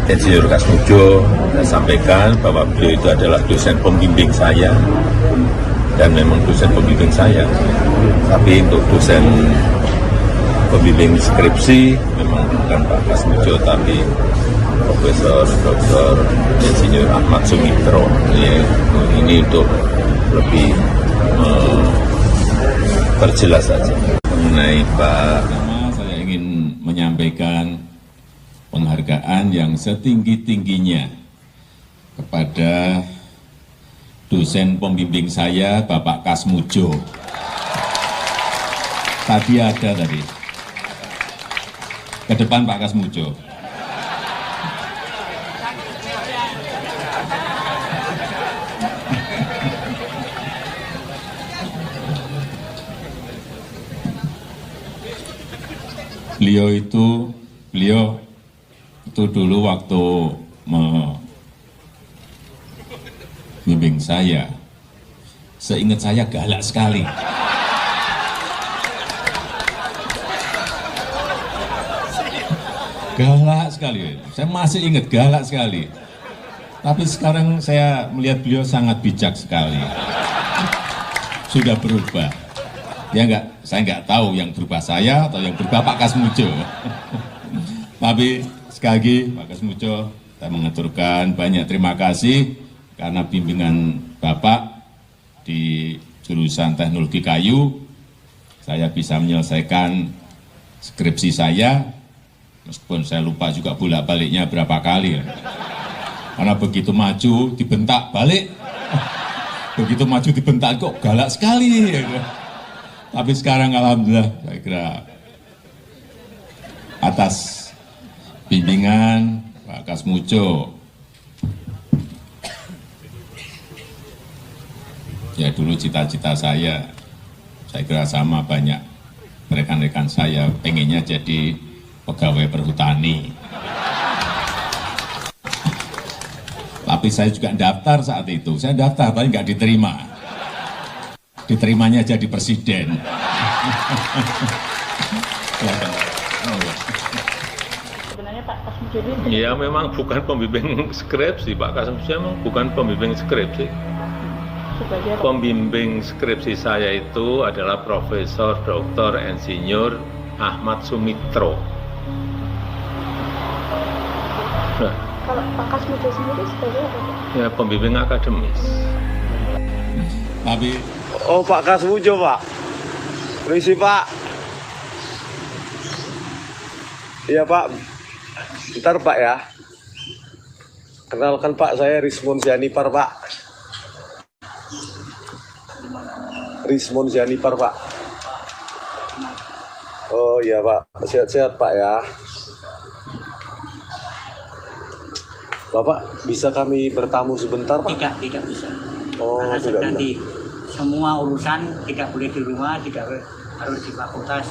Insinyur Kasmujo saya sampaikan bahwa beliau itu adalah dosen pembimbing saya dan memang dosen pembimbing saya. Tapi untuk dosen pembimbing skripsi memang bukan Pak Kasmujo tapi Profesor Dr. Insinyur Ahmad Sumitro. Ini untuk lebih perjelas saja mengenai Pak. Pertama, saya ingin menyampaikan penghargaan yang setinggi-tingginya kepada dosen pembimbing saya, Bapak Kasmujo. Tadi ada tadi. Ke depan Pak Kasmujo. Beliau itu dulu waktu membimbing saya, seingat saya galak sekali. Galak sekali, saya masih ingat galak sekali. Tapi sekarang saya melihat beliau sangat bijak sekali. Sudah berubah. Ya enggak, saya enggak tahu yang berubah saya atau yang berubah Pak Kasmujo. Tapi sekali lagi Pak Kasmujo, saya mengaturkan banyak terima kasih karena bimbingan Bapak di jurusan teknologi kayu, saya bisa menyelesaikan skripsi saya, meskipun saya lupa juga bolak-baliknya berapa kali. Karena begitu maju dibentak balik, begitu maju dibentak kok galak sekali. Tapi sekarang alhamdulillah saya kira atas bimbingan Pak Kasmujo, ya dulu cita-cita saya kira sama banyak rekan-rekan saya, pengennya jadi pegawai perhutani. Tapi saya juga daftar saat itu, saya daftar tapi nggak diterima. Diterimanya jadi presiden. Sebenarnya Pak Kasmujo ini Ya memang bukan pembimbing skripsi, Pak Kasmujo memang bukan pembimbing skripsi. sebagai Pembimbing skripsi saya itu adalah Profesor Dr. Insinyur Ahmad Sumitro. Nah, kalau Pak Kasmujo sendiri sebagai apa Pak? ya pembimbing akademis. Tapi Oh Pak Kasmujo Pak, permisi Pak. Iya Pak, bentar Pak ya. Kenalkan Pak, saya Rismon Zianipar Pak. Rismon Zianipar Pak. Oh iya Pak, sehat-sehat Pak ya. Bapak bisa kami bertamu sebentar Pak? Tidak bisa. Oh Karena tidak sedang bisa. di semua urusan tidak boleh di rumah, tidak harus di fakultas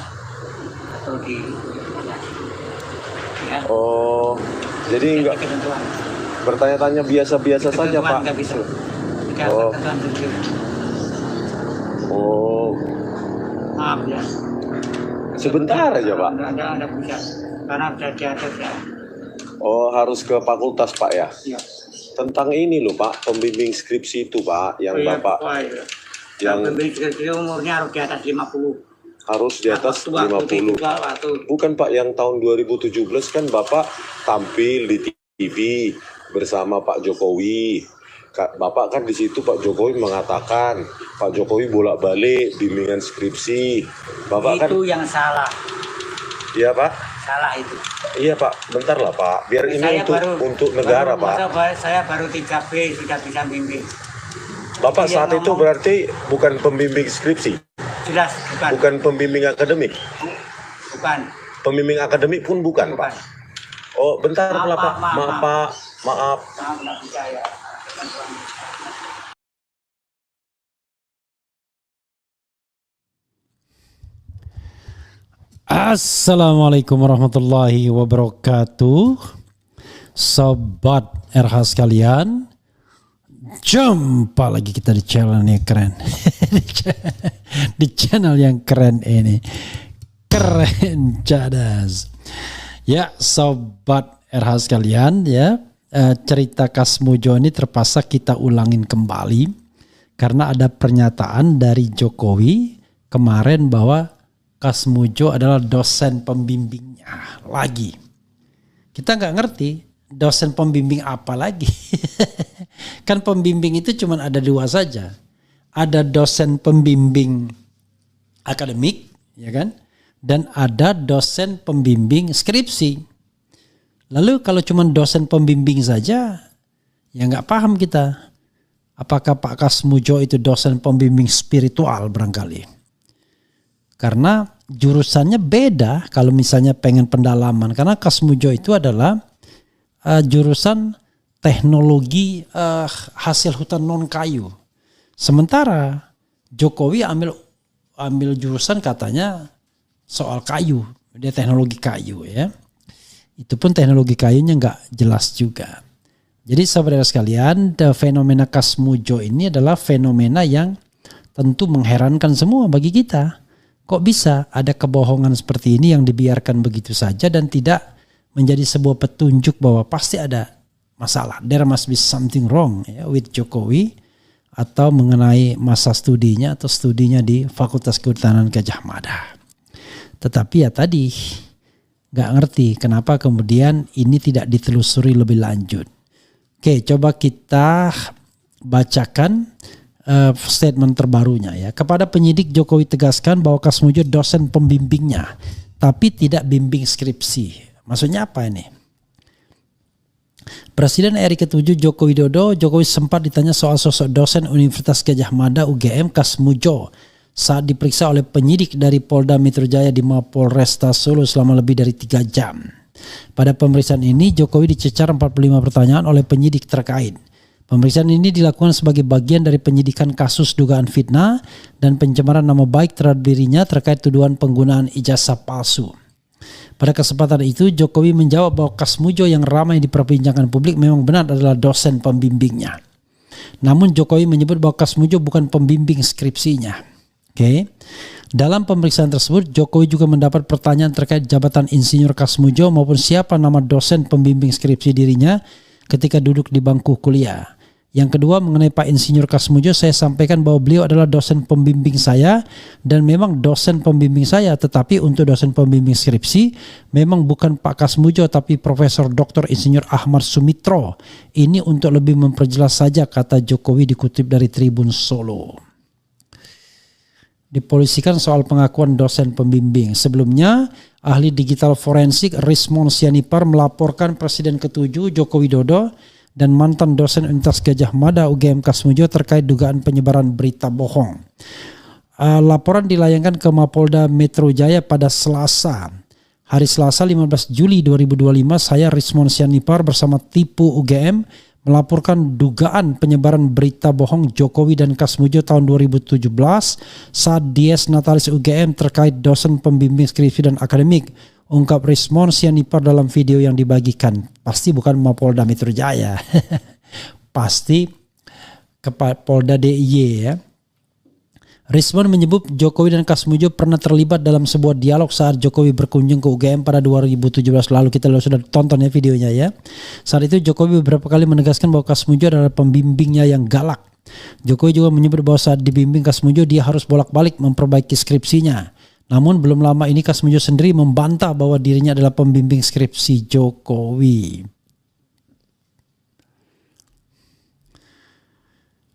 atau di ya. Oh, jadi enggak Ketentuan. bertanya-tanya biasa-biasa saja Ketentuan Pak. nggak bisa. Tidak Oh. ketentuan tertentu. Oh, Maaf ya. sebentar aja Pak. Anda bisa karena sudah diatur ya. Oh, harus ke fakultas Pak ya. Iya. Tentang ini loh Pak, pembimbing skripsi itu Pak, yang Bapak yang pembimbing skripsi umurnya harus di atas 50. harus di atas Waktu 50. Bukan Pak, yang tahun 2017 kan Bapak tampil di TV bersama Pak Jokowi. Bapak kan di situ Pak Jokowi mengatakan Pak Jokowi bolak-balik bimbingan skripsi. Bapak kan Itu yang salah. iya Pak. Salah itu. Iya Pak, bentar lah Pak. Biar ini Saya untuk negara Pak. Saya baru 3B sudah bisa bimbing. Bapak Yang saat itu ngomong- berarti bukan pembimbing skripsi, Jelas bukan. bukan pembimbing akademik. Bukan. Pembimbing akademik pun bukan Pak. Oh bentar Maaf, lah Pak, maaf, maaf maaf. Pak, maaf. Maaf nggak bisa ya. Assalamualaikum warahmatullahi wabarakatuh. Sobat RH sekalian, jumpa lagi kita di channel yang keren. Di channel yang keren ini. Keren cadas. Ya, Sobat RH sekalian ya, cerita Kasmujo ini terpaksa kita ulangin kembali karena ada pernyataan dari Jokowi kemarin bahwa Kasmujo adalah dosen pembimbingnya lagi. Kita nggak ngerti dosen pembimbing apa lagi. Kan pembimbing itu cuma ada dua saja. Ada dosen pembimbing akademik, ya kan? Dan ada dosen pembimbing skripsi. Lalu kalau cuma dosen pembimbing saja, ya nggak paham kita. Apakah Pak Kasmujo itu dosen pembimbing spiritual barangkali? Karena jurusannya beda kalau misalnya pengen pendalaman. Karena Kasmujo itu adalah jurusan teknologi hasil hutan non kayu. Sementara Jokowi ambil jurusan katanya soal kayu, dia teknologi kayu ya. Itu pun teknologi kayunya nggak jelas juga. Jadi saudara sekalian, fenomena Kasmujo ini adalah fenomena yang tentu mengherankan semua bagi kita. Kok bisa ada kebohongan seperti ini yang dibiarkan begitu saja dan tidak menjadi sebuah petunjuk bahwa pasti ada masalah. There must be something wrong ya, with Jokowi atau mengenai masa studinya atau studinya di Fakultas Kehutanan Gadjah Mada. Tetapi ya tadi nggak ngerti kenapa kemudian ini tidak ditelusuri lebih lanjut. Oke, coba kita bacakan statement terbarunya ya. Kepada penyidik Jokowi tegaskan bahwa Kasmujo dosen pembimbingnya, tapi tidak bimbing skripsi. Maksudnya apa ini? Presiden RI ke-7 Joko Widodo, Jokowi sempat ditanya soal sosok dosen Universitas Gadjah Mada UGM Kasmujo saat diperiksa oleh penyidik dari Polda Metro Jaya di Mapolresta Solo selama lebih dari 3 jam. Pada pemeriksaan ini Jokowi dicecar 45 pertanyaan oleh penyidik terkait. Pemeriksaan ini dilakukan sebagai bagian dari penyidikan kasus dugaan fitnah dan pencemaran nama baik terhadap dirinya terkait tuduhan penggunaan ijazah palsu. Pada kesempatan itu Jokowi menjawab bahwa Kasmujo yang ramai diperbincangkan publik memang benar adalah dosen pembimbingnya. Namun Jokowi menyebut bahwa Kasmujo bukan pembimbing skripsinya. Oke. Dalam pemeriksaan tersebut Jokowi juga mendapat pertanyaan terkait jabatan Insinyur Kasmujo maupun siapa nama dosen pembimbing skripsi dirinya ketika duduk di bangku kuliah. Yang kedua mengenai Pak Insinyur Kasmujo, saya sampaikan bahwa beliau adalah dosen pembimbing saya dan memang dosen pembimbing saya, tetapi untuk dosen pembimbing skripsi memang bukan Pak Kasmujo tapi Profesor Dr. Insinyur Ahmad Sumitro. Ini untuk lebih memperjelas saja, kata Jokowi dikutip dari Tribun Solo. Dipolisikan soal pengakuan dosen pembimbing. Sebelumnya, ahli digital forensik Rismon Sianipar melaporkan Presiden ke-7 Joko Widodo dan mantan dosen Universitas Gadjah Mada UGM Kasmujo terkait dugaan penyebaran berita bohong. Laporan dilayangkan ke Mapolda Metro Jaya pada Selasa. Hari Selasa 15 Juli 2025, saya Rismon Sianipar bersama Tipu UGM melaporkan dugaan penyebaran berita bohong Jokowi dan Kasmujo tahun 2017 saat Dies Natalis UGM terkait dosen pembimbing skripsi dan akademik, ungkap Rismon Sianipar dalam video yang dibagikan. Pasti bukan Mapolda Metro Jaya. Pasti ke Polda DIY ya. Rismon menyebut Jokowi dan Kasmujo pernah terlibat dalam sebuah dialog saat Jokowi berkunjung ke UGM pada 2017 lalu. Kita sudah tonton ya videonya ya. Saat itu Jokowi beberapa kali menegaskan bahwa Kasmujo adalah pembimbingnya yang galak. Jokowi juga menyebut bahwa saat dibimbing Kasmujo dia harus bolak-balik memperbaiki skripsinya. Namun belum lama ini Kasmujo sendiri membantah bahwa dirinya adalah pembimbing skripsi Jokowi.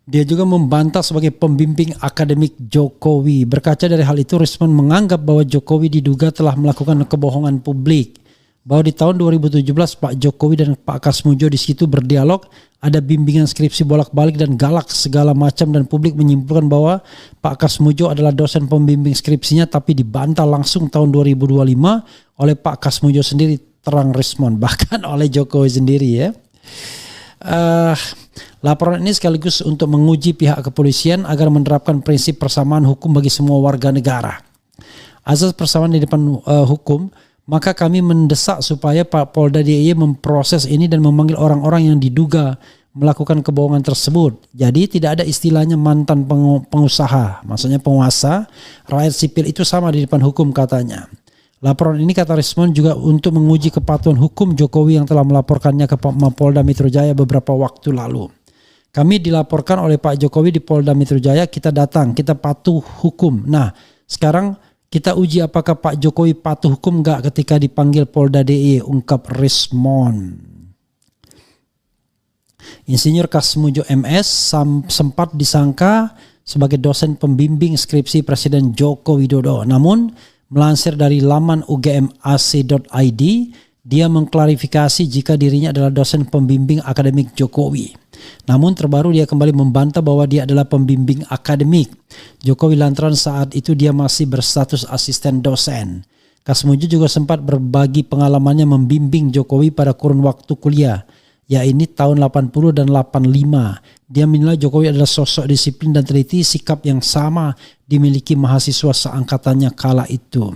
Dia juga membantah sebagai pembimbing akademik Jokowi. Berkaca dari hal itu, Rismon menganggap bahwa Jokowi diduga telah melakukan kebohongan publik. Bahwa di tahun 2017 Pak Jokowi dan Pak Kasmujo di situ berdialog, ada bimbingan skripsi bolak-balik dan galak segala macam dan publik menyimpulkan bahwa Pak Kasmujo adalah dosen pembimbing skripsinya tapi dibantah langsung tahun 2025 oleh Pak Kasmujo sendiri, terang Rismon, bahkan oleh Jokowi sendiri ya. Laporan ini sekaligus untuk menguji pihak kepolisian agar menerapkan prinsip persamaan hukum bagi semua warga negara. Asas persamaan di depan hukum, maka kami mendesak supaya Pak Polda DIY memproses ini dan memanggil orang-orang yang diduga melakukan kebohongan tersebut. Jadi tidak ada istilahnya mantan pengusaha, maksudnya penguasa, rakyat sipil itu sama di depan hukum katanya. Laporan ini kata Rismond juga untuk menguji kepatuhan hukum Jokowi yang telah melaporkannya ke Mapolda Metro Jaya beberapa waktu lalu. Kami dilaporkan oleh Pak Jokowi di Polda Metro Jaya, kita datang, kita patuh hukum. Nah, sekarang kita uji apakah Pak Jokowi patuh hukum enggak ketika dipanggil Polda DIY, ungkap Rismond. Insinyur Kasmujo MS sempat disangka sebagai dosen pembimbing skripsi Presiden Joko Widodo. Namun, melansir dari laman ugmac.id, dia mengklarifikasi jika dirinya adalah dosen pembimbing akademik Jokowi. Namun terbaru dia kembali membantah bahwa dia adalah pembimbing akademik Jokowi lantaran saat itu dia masih berstatus asisten dosen. Kasmujo juga sempat berbagi pengalamannya membimbing Jokowi pada kurun waktu kuliah, yaitu tahun 80 dan 85. Dia menilai Jokowi adalah sosok disiplin dan teliti, sikap yang sama dimiliki mahasiswa seangkatannya kala itu.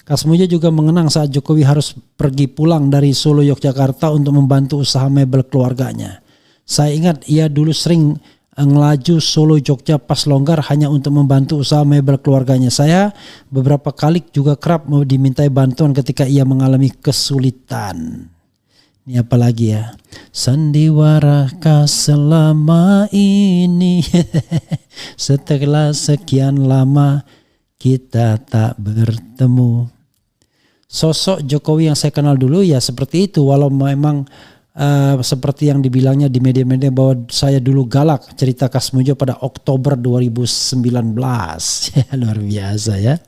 Kasmujo juga mengenang saat Jokowi harus pergi pulang dari Solo, Yogyakarta untuk membantu usaha mebel keluarganya. Saya ingat ia dulu sering ngelaju Solo Jogja pas longgar hanya untuk membantu usaha mebel keluarganya. Saya beberapa kali juga kerap mau dimintai bantuan ketika ia mengalami kesulitan. Ini apa lagi ya? Sandiwarakah selama ini setelah sekian lama kita tak bertemu. Sosok Jokowi yang saya kenal dulu ya seperti itu, walau memang seperti yang dibilangnya di media-media bahwa saya dulu galak, cerita Kasmujo pada Oktober 2019. Luar biasa ya.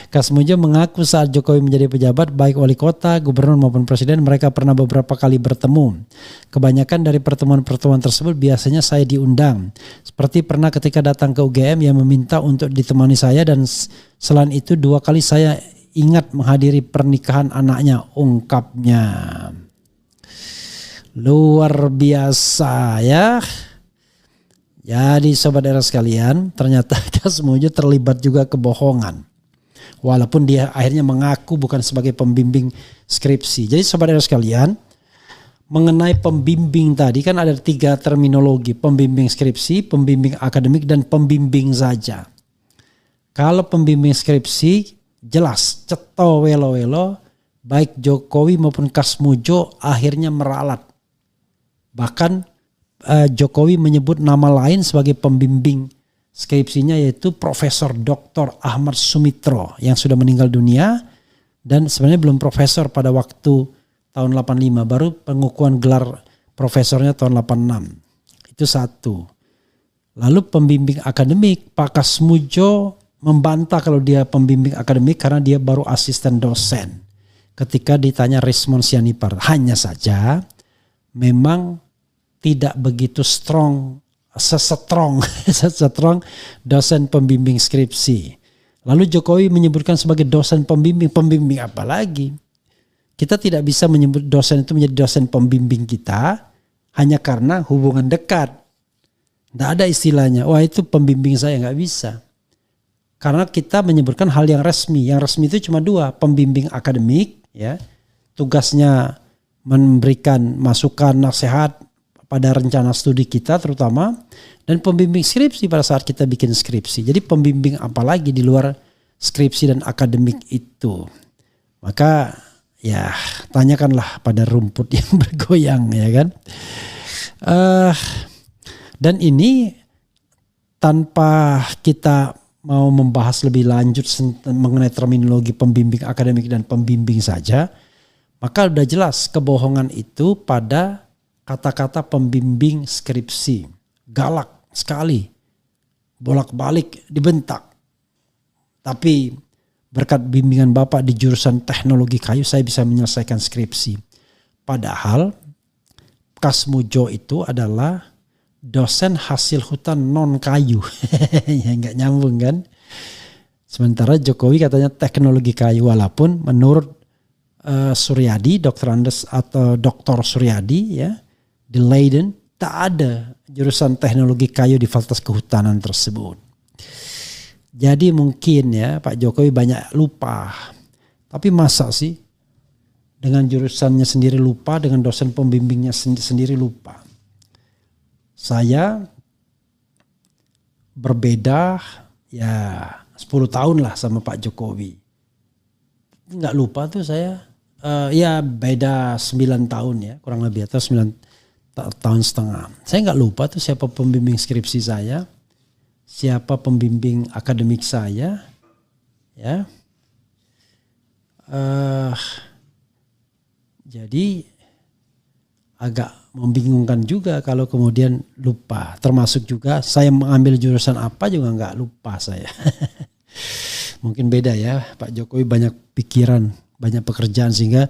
Kasmujo mengaku saat Jokowi menjadi pejabat baik wali kota, gubernur maupun presiden, mereka pernah beberapa kali bertemu. Kebanyakan dari pertemuan-pertemuan tersebut biasanya saya diundang. Seperti pernah ketika datang ke UGM yang meminta untuk ditemani saya, dan selain itu 2 kali saya ingat menghadiri pernikahan anaknya, ungkapnya. Luar biasa ya. Jadi sobat era sekalian, ternyata Kasmujo terlibat juga kebohongan. Walaupun dia akhirnya mengaku bukan sebagai pembimbing skripsi. Jadi sobat era sekalian, mengenai pembimbing tadi kan ada 3 terminologi. Pembimbing skripsi, pembimbing akademik, dan pembimbing saja. Kalau pembimbing skripsi jelas ceto welo-welo, baik Jokowi maupun Kasmujo akhirnya meralat. Bahkan Jokowi menyebut nama lain sebagai pembimbing skripsinya, yaitu Profesor Dr. Ahmad Sumitro yang sudah meninggal dunia dan sebenarnya belum profesor pada waktu tahun 85, baru pengukuhan gelar profesornya tahun 86. Itu satu. Lalu pembimbing akademik, Pak Kasmujo membantah kalau dia pembimbing akademik karena dia baru asisten dosen. Ketika ditanya Rismond Sianipar, hanya saja memang tidak begitu sestrong dosen pembimbing skripsi. Lalu Jokowi menyebutkan sebagai dosen pembimbing apa lagi? Kita tidak bisa menyebut dosen itu menjadi dosen pembimbing kita hanya karena hubungan dekat. Tidak ada istilahnya, wah itu pembimbing saya, nggak bisa. Karena kita menyebutkan hal yang resmi. Yang resmi itu cuma 2, pembimbing akademik, ya, tugasnya memberikan masukan, nasihat pada rencana studi kita terutama, dan pembimbing skripsi pada saat kita bikin skripsi. Jadi pembimbing apa lagi di luar skripsi dan akademik itu? Maka ya tanyakanlah pada rumput yang bergoyang, ya kan? Dan ini tanpa kita mau membahas lebih lanjut mengenai terminologi pembimbing akademik dan pembimbing saja, maka udah jelas kebohongan itu pada kata-kata pembimbing skripsi. Galak sekali, bolak-balik dibentak. Tapi berkat bimbingan Bapak di jurusan teknologi kayu, saya bisa menyelesaikan skripsi. Padahal Kasmujo itu adalah dosen hasil hutan non kayu. Ya nggak nyambung kan. Sementara Jokowi katanya teknologi kayu, walaupun menurut Suryadi, Dr. Suryadi ya, di Leiden tak ada jurusan teknologi kayu di Fakultas Kehutanan tersebut. Jadi mungkin ya Pak Jokowi banyak lupa. Tapi masa sih dengan jurusannya sendiri lupa, dengan dosen pembimbingnya sendiri lupa. Saya berbeda ya 10 tahun lah sama Pak Jokowi. nggak lupa tuh saya. Ya beda 9 tahun ya, kurang lebih atau 9 tahun setengah. Saya nggak lupa tuh siapa pembimbing skripsi saya, siapa pembimbing akademik saya, ya. Jadi agak membingungkan juga kalau kemudian lupa. Termasuk juga saya mengambil jurusan apa juga nggak lupa saya. Mungkin beda ya, Pak Jokowi banyak pikiran, banyak pekerjaan sehingga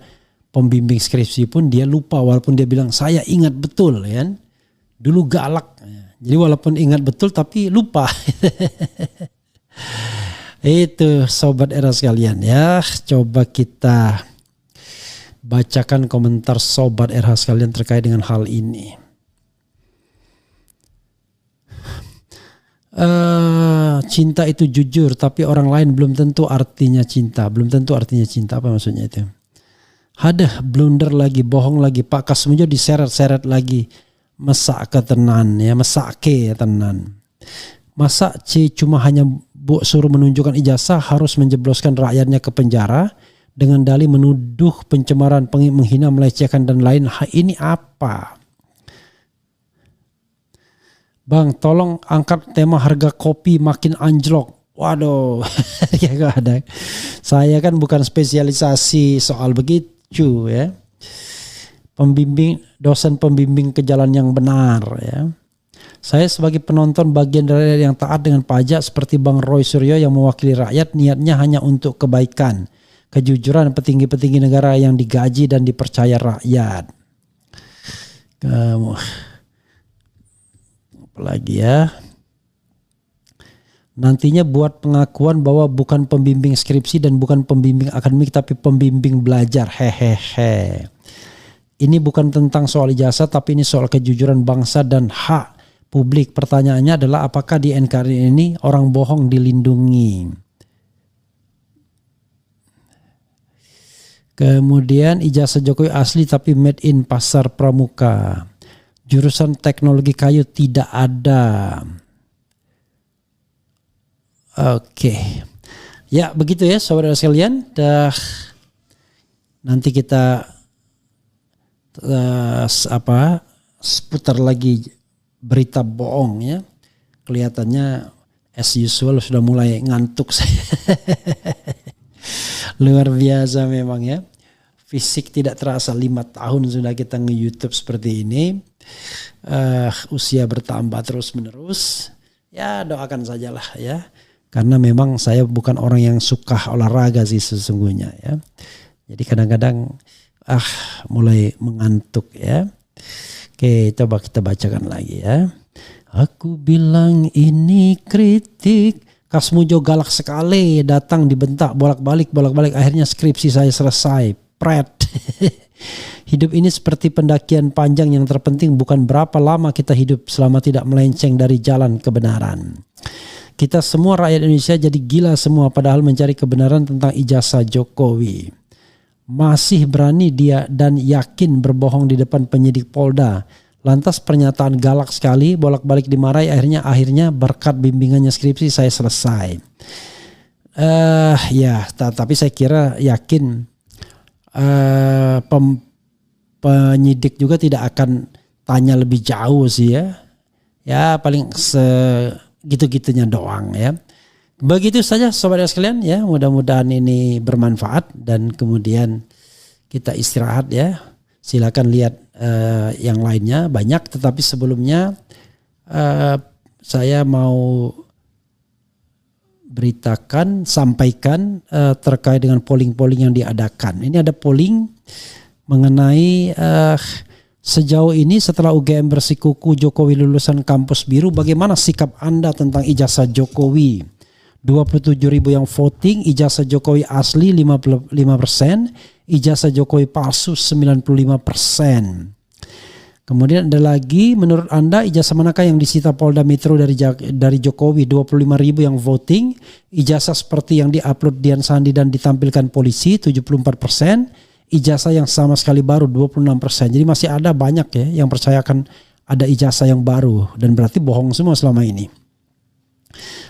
pembimbing skripsi pun dia lupa walaupun dia bilang saya ingat betul ya. Dulu galak. Jadi walaupun ingat betul tapi lupa. Itu sobat era sekalian ya. Coba kita bacakan komentar sobat era sekalian terkait dengan hal ini. Cinta itu jujur tapi orang lain belum tentu artinya cinta. Belum tentu artinya cinta, apa maksudnya itu? Hadah blunder lagi, bohong lagi, Pak Kasmujo diseret-seret lagi. Mesak ke tenan ya, mesake ya tenan. Masa C cuma hanya suruh menunjukkan ijazah harus menjebloskan rakyatnya ke penjara dengan dalih menuduh pencemaran, menghina, melecehkan dan lain. Ini apa? Bang, tolong angkat tema harga kopi makin anjlok. Waduh, ya gak ada. Saya kan bukan spesialisasi soal begitu ya. Dosen pembimbing ke jalan yang benar ya. Saya sebagai penonton bagian dari yang taat dengan pajak seperti Bang Roy Suryo yang mewakili rakyat, niatnya hanya untuk kebaikan, kejujuran petinggi-petinggi negara yang digaji dan dipercaya rakyat. Lagi ya, nantinya buat pengakuan bahwa bukan pembimbing skripsi dan bukan pembimbing akademik tapi pembimbing belajar. Hehehe. Ini bukan tentang soal ijazah tapi ini soal kejujuran bangsa dan hak publik. Pertanyaannya adalah apakah di NKRI ini orang bohong dilindungi? Kemudian ijazah Jokowi asli tapi made in Pasar Pramuka. Jurusan teknologi kayu tidak ada. Oke. Ya begitu ya saudara sekalian. Nanti kita seputar lagi berita bohong ya. Kelihatannya as usual sudah mulai ngantuk saya. Luar biasa memang ya. Fisik tidak terasa 5 tahun sudah kita nge-YouTube seperti ini. Usia bertambah terus menerus. Ya doakan sajalah ya. Karena memang saya bukan orang yang suka olahraga sih sesungguhnya ya. Jadi kadang-kadang mulai mengantuk ya. Oke, coba kita bacakan lagi ya. Aku bilang ini kritik. Kasmujo galak sekali, datang dibentak bolak-balik akhirnya skripsi saya selesai. Pret. Hidup ini seperti pendakian panjang yang terpenting bukan berapa lama kita hidup selama tidak melenceng dari jalan kebenaran. Kita semua rakyat Indonesia jadi gila semua padahal mencari kebenaran tentang ijazah Jokowi. Masih berani dia dan yakin berbohong di depan penyidik Polda. Lantas pernyataan galak sekali, bolak-balik dimarahi, akhirnya berkat bimbingannya skripsi saya selesai. Tapi saya kira yakin penyidik juga tidak akan tanya lebih jauh sih ya. Ya paling segitu-gitunya doang ya. Begitu saja sobat sekalian ya, mudah-mudahan ini bermanfaat dan kemudian kita istirahat ya. Silakan lihat yang lainnya banyak, tetapi sebelumnya saya mau sampaikan terkait dengan polling yang diadakan. Ini ada polling mengenai sejauh ini setelah UGM bersikuku Jokowi lulusan kampus biru, bagaimana sikap Anda tentang ijazah Jokowi? 27.000 yang voting, ijazah Jokowi asli 55%, ijazah Jokowi palsu 95%. Kemudian ada lagi, menurut Anda ijazah manakah yang disita Polda Metro dari Jokowi? 25.000 yang voting, ijazah seperti yang diupload Dian Sandi dan ditampilkan polisi 74%, ijazah yang sama sekali baru 26%. Jadi masih ada banyak ya yang percayakan ada ijazah yang baru dan berarti bohong semua selama ini.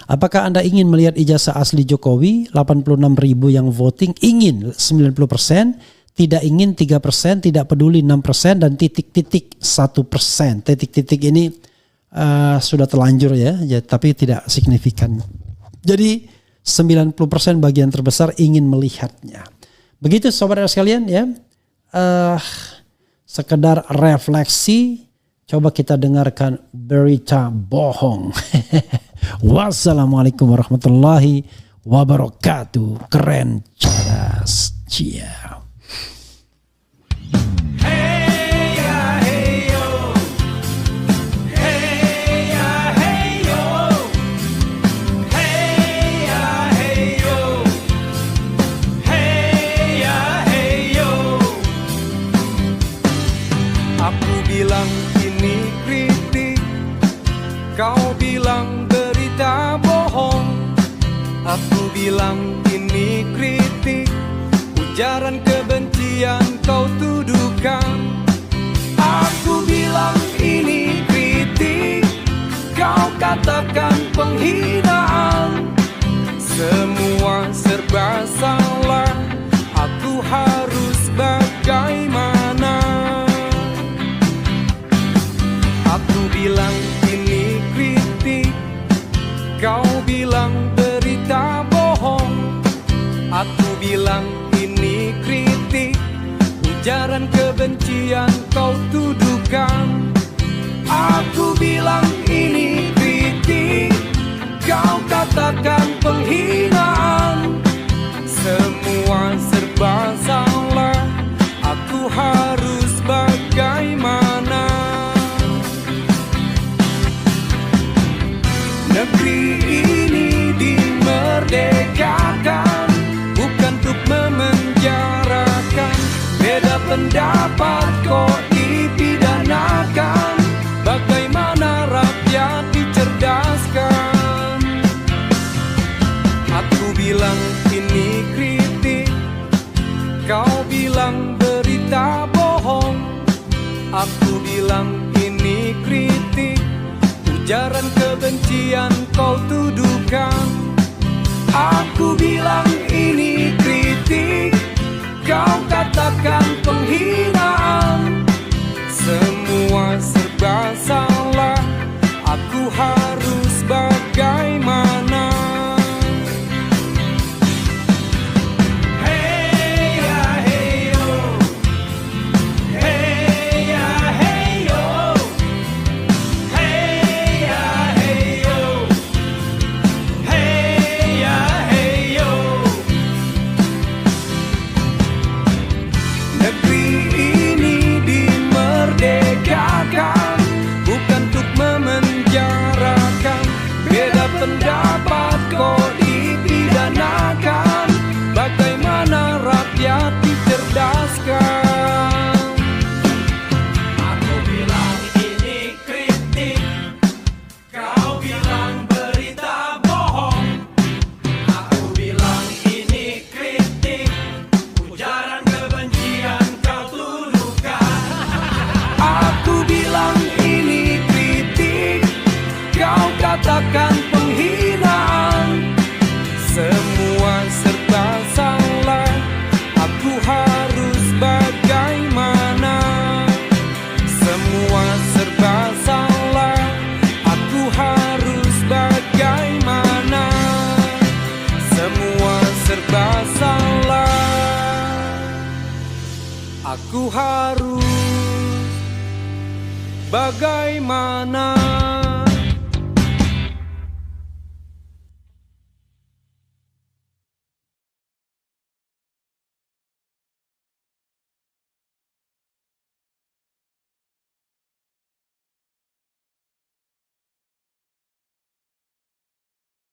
Apakah Anda ingin melihat ijazah asli Jokowi? 86.000 yang voting ingin 90%, tidak ingin 3%, tidak peduli 6%, dan titik-titik 1%. Titik-titik ini sudah terlanjur ya, tapi tidak signifikan. Jadi 90% bagian terbesar ingin melihatnya. Begitu saudara sekalian ya. Sekedar refleksi, coba kita dengarkan berita bohong. Wassalamualaikum warahmatullahi wabarakatuh. Keren, cerdas, cia. Kau bilang berita bohong, aku bilang ini kritik. Ujaran kebencian kau tuduhkan, aku bilang ini kritik. Kau katakan penghinaan, semua serba salah. Aku harus bagaimana? Aku bilang kau bilang berita bohong, aku bilang ini kritik. Ujaran kebencian kau tuduhkan, aku bilang ini kritik. Kau katakan penghinaan, semua serba salah. Aku harus bagaimana? Negeri ini dimerdekakan, bukan untuk memenjarakan. Beda pendapat kok dipidanakan, bagaimana rakyat dicerdaskan? Aku bilang ini kritik, kau bilang berita bohong. Aku bilang ini kritik. Ujaran kebencian kau tuduhkan, aku bilang ini kritik. Kau katakan penghinaan, semua serba salah. Aku harus bagaimana? Pendapat kok dipidanakan, bagaimana rakyat dicerdaskan? Aku bilang ini kritik, kau bilang berita bohong. Aku bilang ini kritik, ujaran kebencian kau tuduhkan. Aku bilang ini kritik, kau katakan penghinaan, semua serba salah. Aku harus bagaimana? Semua serba salah. Aku harus bagaimana? Semua serba salah. Aku harus bagaimana?